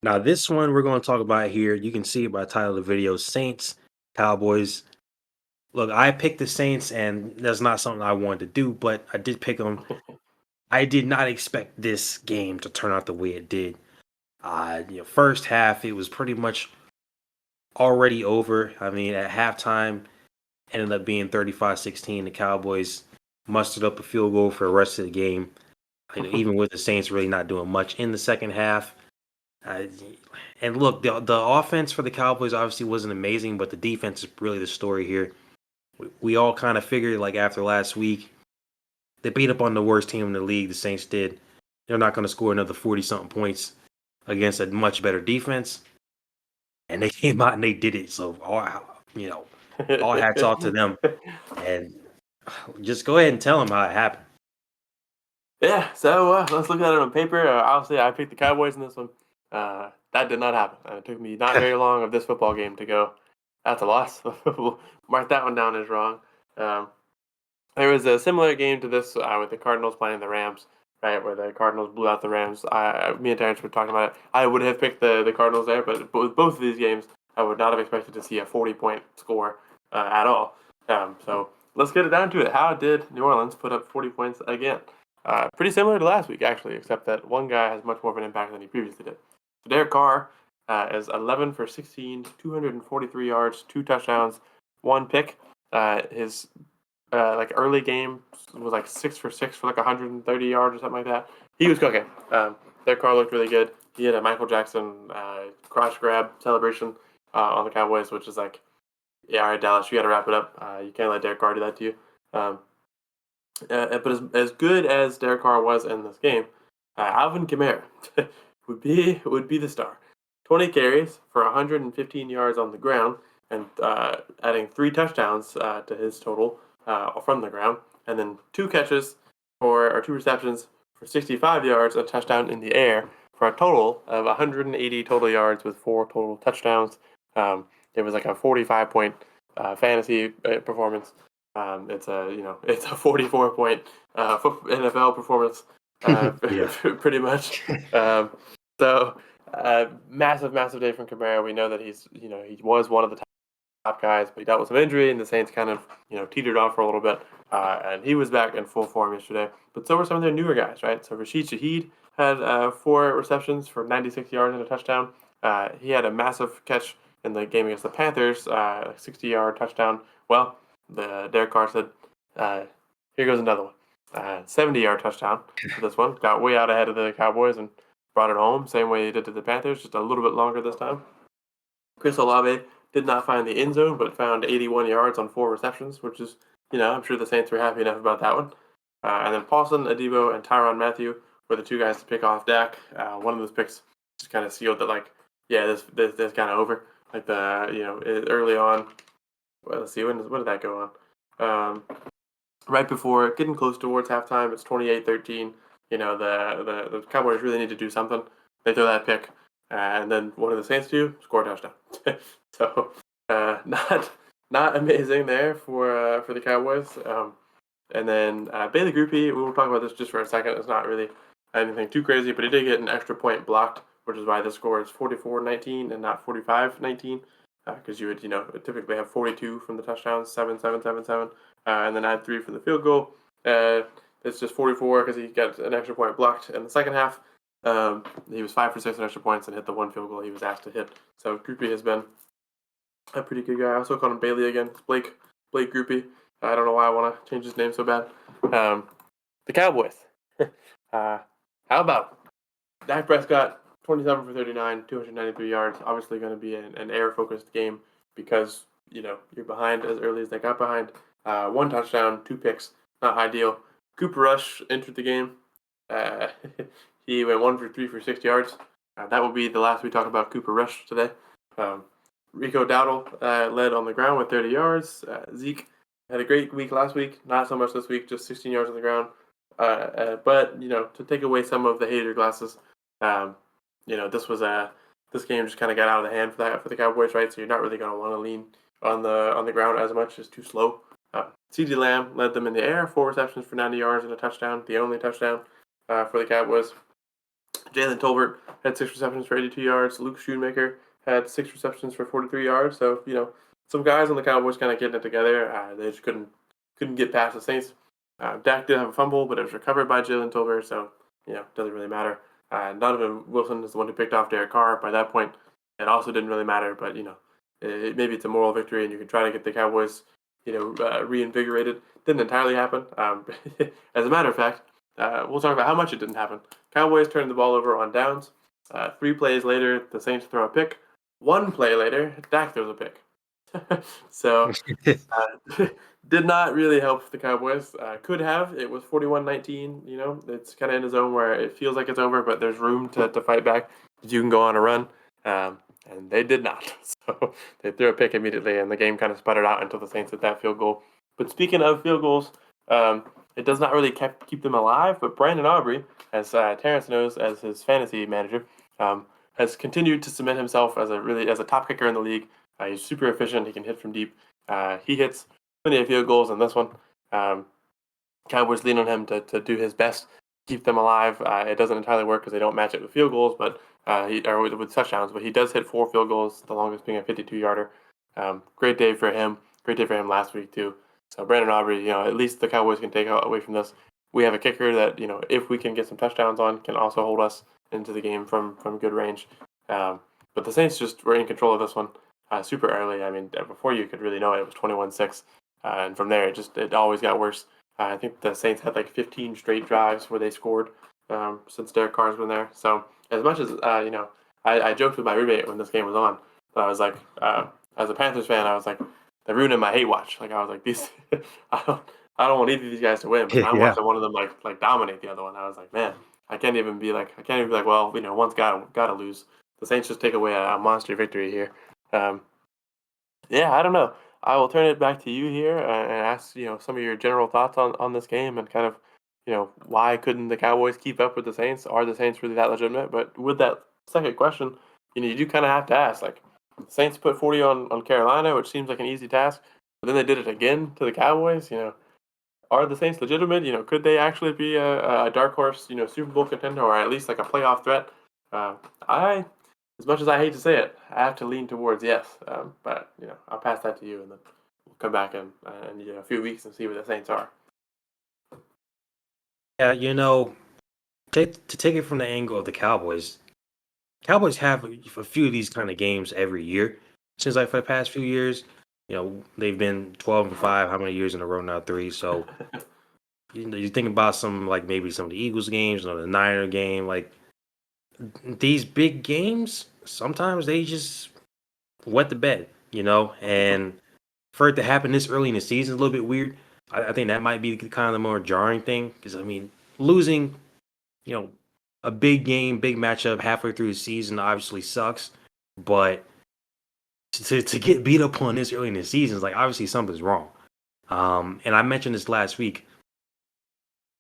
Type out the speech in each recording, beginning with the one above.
Now, this one we're going to talk about here, you can see it by the title of the video, Saints, Cowboys. Look, I picked the Saints, and that's not something I wanted to do, but I did pick them. I did not expect this game to turn out the way it did. First half, it was pretty much already over. I mean, at halftime, ended up being 35-16. The Cowboys mustered up a field goal for the rest of the game, even with the Saints really not doing much in the second half. And look, the offense for the Cowboys obviously wasn't amazing, but the defense is really the story here. We all kind of figured, like, after last week, they beat up on the worst team in the league, the Saints did. They're not going to score another 40-something points against a much better defense. And they came out and they did it. So, all hats off to them. And just go ahead and tell them how it happened. Yeah, so let's look at it on paper. Obviously, I picked the Cowboys in this one. That did not happen. It took me not very long of this football game to go, that's a loss. We'll mark that one down as wrong. There was a similar game to this with the Cardinals playing the Rams, right, where the Cardinals blew out the Rams. Me and Terrence were talking about it. I would have picked the Cardinals there, but with both of these games, I would not have expected to see a 40-point score at all. So let's get it down to it. How did New Orleans put up 40 points again? Pretty similar to last week, actually, except that one guy has much more of an impact than he previously did. So Derek Carr is 11 for 16, 243 yards, 2 touchdowns, 1 pick. His early game was like 6 for 6 for like 130 yards or something like that. He was cooking. Derek Carr looked really good. He had a Michael Jackson crotch grab celebration on the Cowboys, which is like, yeah, all right, Dallas, you got to wrap it up. You can't let Derek Carr do that to you. But as good as Derek Carr was in this game, Alvin Kamara would be the star. 20 carries for 115 yards on the ground, and adding 3 touchdowns to his total from the ground, and then 2 receptions for 65 yards, a touchdown in the air, for a total of 180 total yards with 4 total touchdowns. It was like a 45-point fantasy performance. It's a 44-point NFL performance, pretty much. Massive day from Kamara. We know that he was one of the top guys, but he dealt with some injury, and the Saints kind of teetered off for a little bit. And he was back in full form yesterday. But so were some of their newer guys, right? So Rashid Shaheed had 4 receptions for 96 yards and a touchdown. He had a massive catch in the game against the Panthers, a 60-yard touchdown. Well, Derek Carr said, here goes another one. 70-yard touchdown for this one. Got way out ahead of the Cowboys and brought it home, same way he did to the Panthers, just a little bit longer this time. Chris Olave did not find the end zone, but found 81 yards on 4 receptions, which is, I'm sure the Saints were happy enough about that one. And then Paulson, Adebo, and Tyrann Mathieu were the 2 guys to pick off Dak. One of those picks just kind of sealed that, like, yeah, this kind of over. Like early on. Well, let's see, when did that go on? Right before, getting close towards halftime, it's 28-13. The Cowboys really need to do something. They throw that pick, and then what do the Saints do? Score a touchdown. So, not amazing there for the Cowboys. And then Bailey Groupie, we will talk about this just for a second. It's not really anything too crazy, but he did get an extra point blocked, which is why the score is 44-19 and not 45-19. Because you would, typically have 42 from the touchdowns, 7, 7, 7, 7, and then add 3 for the field goal. It's just 44 because he got an extra point blocked in the second half. He was 5 for 6 on extra points and hit the 1 field goal he was asked to hit. So Groupie has been a pretty good guy. I also call him Bailey again. It's Blake Groupie. I don't know why I want to change his name so bad. The Cowboys. How about Dak Prescott? 27 for 39, 293 yards. Obviously going to be an air-focused game because, you're behind as early as they got behind. 1 touchdown, 2 picks. Not ideal. Cooper Rush entered the game. He went 1 for 3 for 6 yards. That will be the last we talk about Cooper Rush today. Rico Dowdle led on the ground with 30 yards. Zeke had a great week last week. Not so much this week, just 16 yards on the ground. But, to take away some of the hater glasses, this game just kind of got out of the hand for the Cowboys, right? So you're not really going to want to lean on the ground as much. It's too slow. CeeDee Lamb led them in the air, 4 receptions for 90 yards and a touchdown, the only touchdown for the Cowboys. Jalen Tolbert had 6 receptions for 82 yards. Luke Schoonmaker had 6 receptions for 43 yards. So, some guys on the Cowboys kind of getting it together. They just couldn't get past the Saints. Dak did have a fumble, but it was recovered by Jalen Tolbert, so, doesn't really matter. Donovan Wilson is the one who picked off Derek Carr. By that point, it also didn't really matter, but, maybe it's a moral victory, and you can try to get the Cowboys, reinvigorated. Didn't entirely happen. As a matter of fact, we'll talk about how much it didn't happen. Cowboys turned the ball over on downs. 3 plays later, the Saints throw a pick. 1 play later, Dak throws a pick. So, did not really help the Cowboys. Could have. It was 41-19. It's kind of in a zone where it feels like it's over, but there's room to fight back. You can go on a run. And they did not. So they threw a pick immediately, and the game kind of sputtered out until the Saints hit that field goal. But speaking of field goals, it does not really keep them alive. But Brandon Aubrey, as Terrence knows as his fantasy manager, has continued to cement himself as a top kicker in the league. He's super efficient. He can hit from deep. He hits plenty of field goals in this one. Cowboys lean on him to do his best to keep them alive. It doesn't entirely work because they don't match it with field goals, but with touchdowns. But he does hit 4 field goals, the longest being a 52-yarder. Great day for him. Great day for him last week too. So Brandon Aubrey, at least the Cowboys can take away from this. We have a kicker that, if we can get some touchdowns on, can also hold us into the game from good range. But the Saints just were in control of this one super early. I mean, before you could really know it, it was 21-6. And from there, it always got worse. I think the Saints had like 15 straight drives where they scored since Derek Carr's been there. So as much as, I joked with my roommate when this game was on, but I was like, as a Panthers fan, I was like, they're ruining my hate watch. Like, I was like, these, I don't want either of these guys to win, but I'm watching one of them like dominate the other one. I was like, man, I can't even be like, well, one's gotta lose. The Saints just take away a monster victory here. I don't know. I will turn it back to you here and ask, some of your general thoughts on this game and kind of, why couldn't the Cowboys keep up with the Saints? Are the Saints really that legitimate? But with that second question, you do kind of have to ask, like, the Saints put 40 on Carolina, which seems like an easy task, but then they did it again to the Cowboys. Are the Saints legitimate? Could they actually be a dark horse, Super Bowl contender or at least like a playoff threat? As much as I hate to say it, I have to lean towards yes. But I'll pass that to you, and then we'll come back in a few weeks and see where the Saints are. Yeah, to take it from the angle of the Cowboys have a few of these kind of games every year. Since like for the past few years, they've been 12-5. How many years in a row now? 3. So you think about some like maybe some of the Eagles games, the Niner game, like these big games. Sometimes they just wet the bed, and for it to happen this early in the season is a little bit weird. I think that might be kind of the more jarring thing because losing, a big game, big matchup halfway through the season obviously sucks, but to get beat up on this early in the season is like obviously something's wrong. And I mentioned this last week.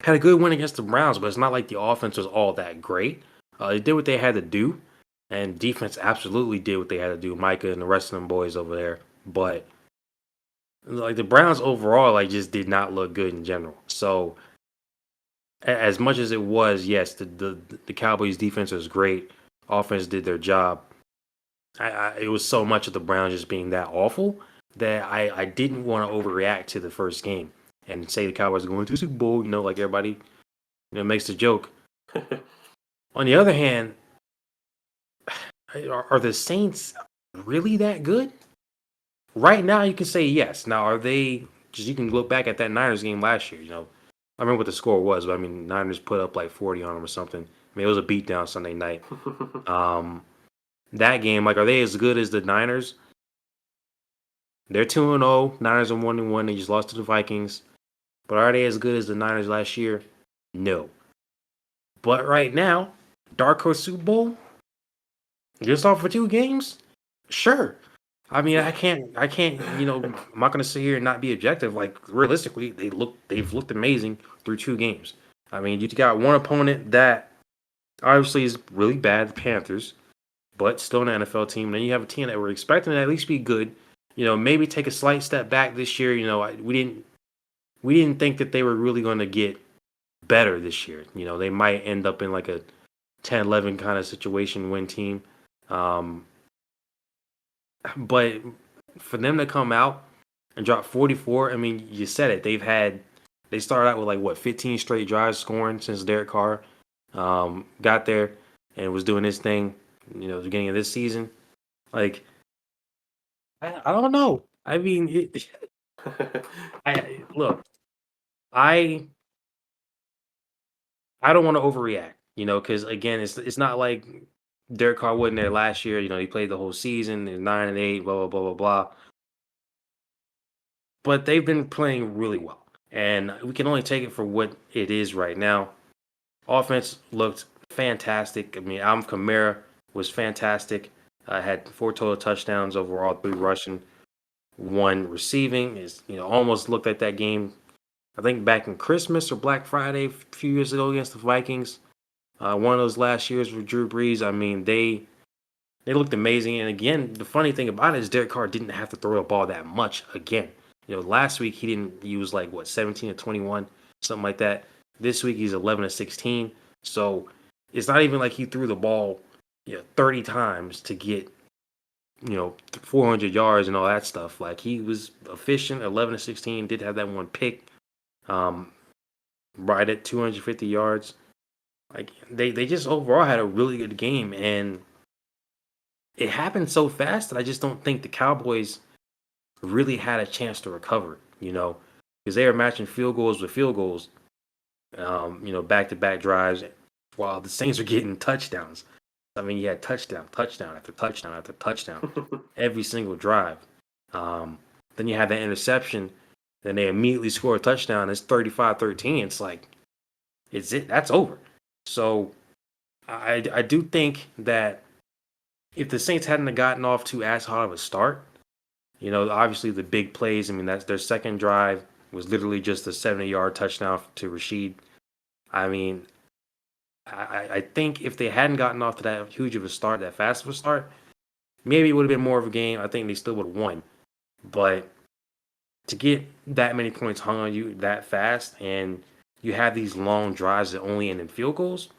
Had a good win against the Browns, but it's not like the offense was all that great. They did what they had to do, and defense absolutely did what they had to do. Micah and the rest of them boys over there, but like the Browns overall, like just did not look good in general. So as much as it was, yes, the Cowboys defense was great. Offense did their job. It was so much of the Browns just being that awful that I didn't want to overreact to the first game and say the Cowboys are going to the Super Bowl, like everybody makes the joke. On the other hand, are the Saints really that good? Right now, you can say yes. Now, are they? Because you can look back at that Niners game last year. I remember what the score was, but Niners put up like 40 on them or something. It was a beatdown Sunday night. That game, like, are they as good as the Niners? They're 2-0. Niners are 1-1. They just lost to the Vikings. But are they as good as the Niners last year? No. But right now, dark horse Super Bowl, just off for 2 games, sure. I can't. I'm not gonna sit here and not be objective. Like realistically, they've looked amazing through 2 games. You got one opponent that obviously is really bad, the Panthers, but still an NFL team. And then you have a team that we're expecting to at least be good. Maybe take a slight step back this year. We didn't think that they were really going to get better this year. They might end up in like a 10-11 kind of situation win team. But for them to come out and drop 44, I mean, you said it. They started out with like what 15 straight drives scoring since Derek Carr got there and was doing his thing, the beginning of this season. Like, I don't know. I mean, I look, I I don't want to overreact, because again, it's not like Derek Carr wasn't there last year. He played the whole season, and 9-8, blah blah blah blah blah. But they've been playing really well, and we can only take it for what it is right now. Offense looked fantastic. I mean, Alvin Kamara was fantastic. Had 4 total touchdowns overall, 3 rushing, 1 receiving. Is almost looked like that game. I think back in Christmas or Black Friday a few years ago against the Vikings. One of those last years with Drew Brees. I mean, they looked amazing. And again, the funny thing about it is Derek Carr didn't have to throw the ball that much again. Last week he didn't use like what 17 to 21, something like that. This week he's 11 to 16. So it's not even like he threw the ball 30 times to get 400 yards and all that stuff. Like he was efficient, 11 to 16, did have that one pick right at 250 yards. Like they just overall had a really good game, and it happened so fast that I just don't think the Cowboys really had a chance to recover, because they were matching field goals with field goals, back to back drives, while the Saints are getting touchdowns. I mean, you had touchdown after touchdown after touchdown every single drive. Then you have that interception, then they immediately score a touchdown. It's 35-13. It's like, that's over. So I do think that if the Saints hadn't have gotten off to as hot of a start, obviously the big plays, I mean, that's their second drive was literally just a 70-yard touchdown to Rashid. I mean, I think if they hadn't gotten off to that huge of a start, that fast of a start, maybe it would have been more of a game. I think they still would have won. But to get that many points hung on you that fast, and you have these long drives that only end in field goals,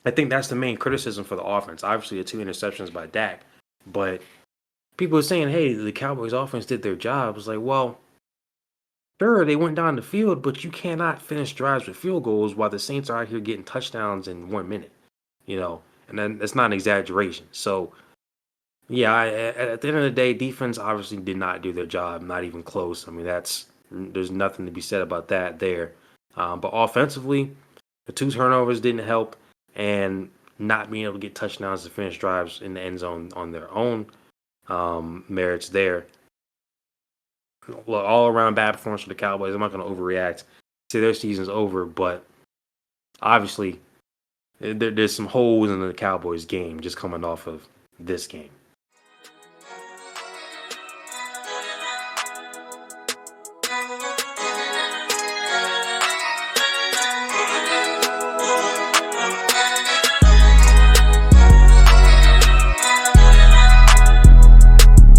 I think that's the main criticism for the offense. Obviously, the 2 interceptions by Dak, but people are saying, hey, the Cowboys offense did their job. It's like, well, sure, they went down the field, but you cannot finish drives with field goals while the Saints are out here getting touchdowns in 1 minute, and then that's not an exaggeration. So, yeah, at the end of the day, defense obviously did not do their job, not even close. I mean, there's nothing to be said about that there. But offensively, the 2 turnovers didn't help, and not being able to get touchdowns to finish drives in the end zone on their own merits there. Well, all around bad performance for the Cowboys. I'm not going to overreact. Say their season's over, but obviously there's some holes in the Cowboys game just coming off of this game.